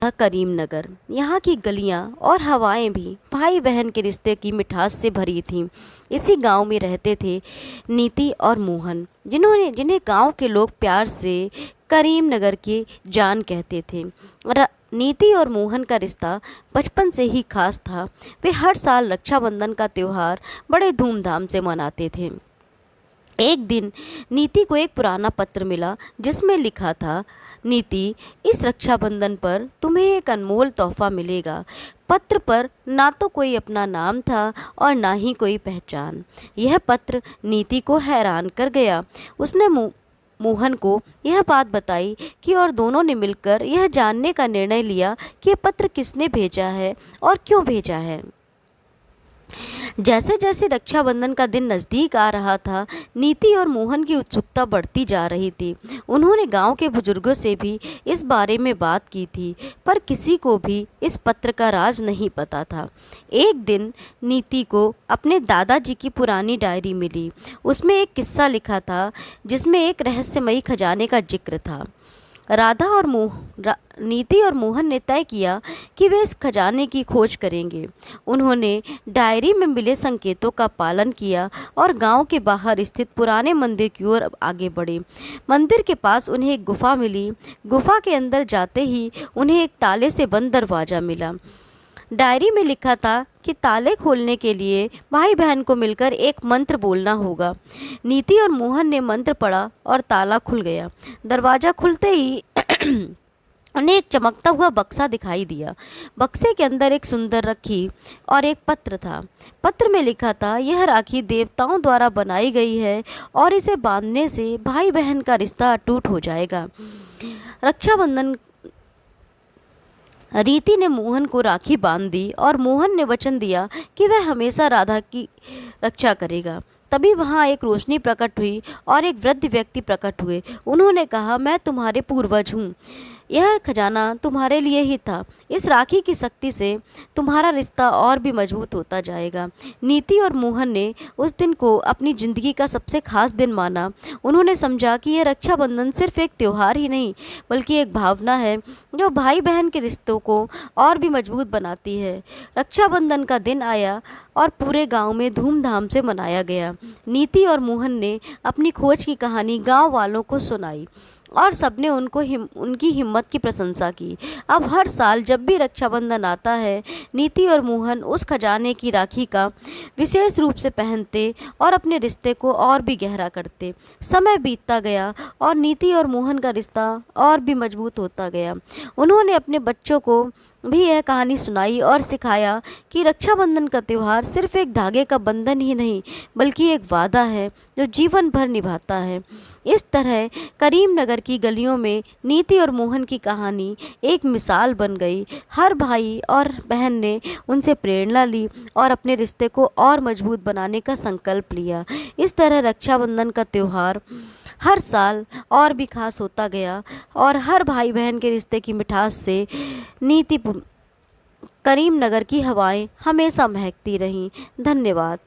था करीमनगर। यहाँ की गलियाँ और हवाएं भी भाई बहन के रिश्ते की मिठास से भरी थीं। इसी गांव में रहते थे नीति और मोहन, जिन्हें गांव के लोग प्यार से करीमनगर के जान कहते थे। नीति और मोहन का रिश्ता बचपन से ही खास था। वे हर साल रक्षाबंधन का त्यौहार बड़े धूमधाम से मनाते थे। एक दिन नीति को एक पुराना पत्र मिला जिसमें लिखा था, नीति, इस रक्षाबंधन पर तुम्हें एक अनमोल तोहफा मिलेगा। पत्र पर ना तो कोई अपना नाम था और ना ही कोई पहचान। यह पत्र नीति को हैरान कर गया। उसने मोहन को यह बात बताई कि और दोनों ने मिलकर यह जानने का निर्णय लिया कि यह पत्र किसने भेजा है और क्यों भेजा है। जैसे जैसे रक्षाबंधन का दिन नज़दीक आ रहा था, नीति और मोहन की उत्सुकता बढ़ती जा रही थी। उन्होंने गांव के बुजुर्गों से भी इस बारे में बात की थी, पर किसी को भी इस पत्र का राज नहीं पता था। एक दिन नीति को अपने दादाजी की पुरानी डायरी मिली। उसमें एक किस्सा लिखा था जिसमें एक रहस्यमयी खजाने का जिक्र था। नीति और मोहन ने तय किया कि वे इस खजाने की खोज करेंगे। उन्होंने डायरी में मिले संकेतों का पालन किया और गांव के बाहर स्थित पुराने मंदिर की ओर आगे बढ़े। मंदिर के पास उन्हें एक गुफा मिली। गुफा के अंदर जाते ही उन्हें एक ताले से बंद दरवाज़ा मिला। डायरी में लिखा था कि ताले खोलने के लिए भाई बहन को मिलकर एक मंत्र बोलना होगा। नीति और मोहन ने मंत्र पढ़ा और ताला खुल गया। दरवाज़ा खुलते ही उन्हें एक चमकता हुआ बक्सा दिखाई दिया। बक्से के अंदर एक सुंदर राखी और एक पत्र था। पत्र में लिखा था, यह राखी देवताओं द्वारा बनाई गई है और इसे बांधने से भाई बहन का रिश्ता अटूट हो जाएगा। रक्षाबंधन रीति ने मोहन को राखी बांध दी और मोहन ने वचन दिया कि वह हमेशा राधा की रक्षा करेगा। तभी वहाँ एक रोशनी प्रकट हुई और एक वृद्ध व्यक्ति प्रकट हुए। उन्होंने कहा, मैं तुम्हारे पूर्वज हूँ। यह खजाना तुम्हारे लिए ही था। इस राखी की शक्ति से तुम्हारा रिश्ता और भी मजबूत होता जाएगा। नीति और मोहन ने उस दिन को अपनी ज़िंदगी का सबसे खास दिन माना। उन्होंने समझा कि यह रक्षाबंधन सिर्फ एक त्यौहार ही नहीं, बल्कि एक भावना है जो भाई बहन के रिश्तों को और भी मजबूत बनाती है। रक्षाबंधन का दिन आया और पूरे गांव में धूमधाम से मनाया गया। नीति और मोहन ने अपनी खोज की कहानी गांव वालों को सुनाई और सबने उनकी हिम्मत की प्रशंसा की। अब हर साल जब भी रक्षाबंधन आता है, नीति और मोहन उस खजाने की राखी का विशेष रूप से पहनते और अपने रिश्ते को और भी गहरा करते। समय बीतता गया और नीति और मोहन का रिश्ता और भी मजबूत होता गया। उन्होंने अपने बच्चों को भी यह कहानी सुनाई और सिखाया कि रक्षाबंधन का त्यौहार सिर्फ एक धागे का बंधन ही नहीं, बल्कि एक वादा है जो जीवन भर निभाता है। इस तरह करीमनगर की गलियों में नीति और मोहन की कहानी एक मिसाल बन गई। हर भाई और बहन ने उनसे प्रेरणा ली और अपने रिश्ते को और मजबूत बनाने का संकल्प लिया। इस तरह रक्षाबंधन का त्यौहार हर साल और भी खास होता गया और हर भाई बहन के रिश्ते की मिठास से करीमनगर की हवाएं हमेशा महकती रहीं। धन्यवाद।